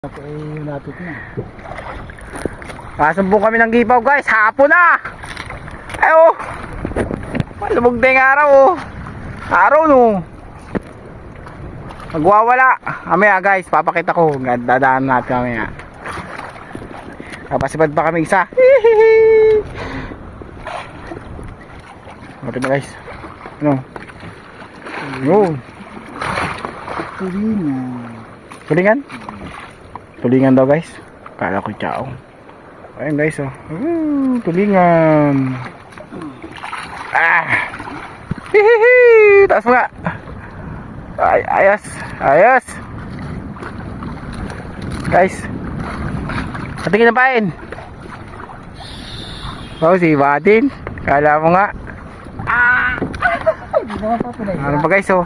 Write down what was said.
Lapit na. Kasumbong kami ng gipaw guys, hapon na. Ay oh. Malubog na yung araw oh. Araw no. Magwawala. Amaya guys, papakita ko. Dadaan natin amaya. Kapasipad pa kami isa. Mati ba guys? Ano? Yun. Tulingan. Tulingan? Tulingan daw guys. Kala ko tiyao. Ayun guys oh. Tulingan. Ah. Hihihi. Taas mo nga. Ay, ayos. Ayos. Guys. Patingin na pain. Oh, si Batin. Kala mo nga. Hindi naman papalay. Ano ba guys oh.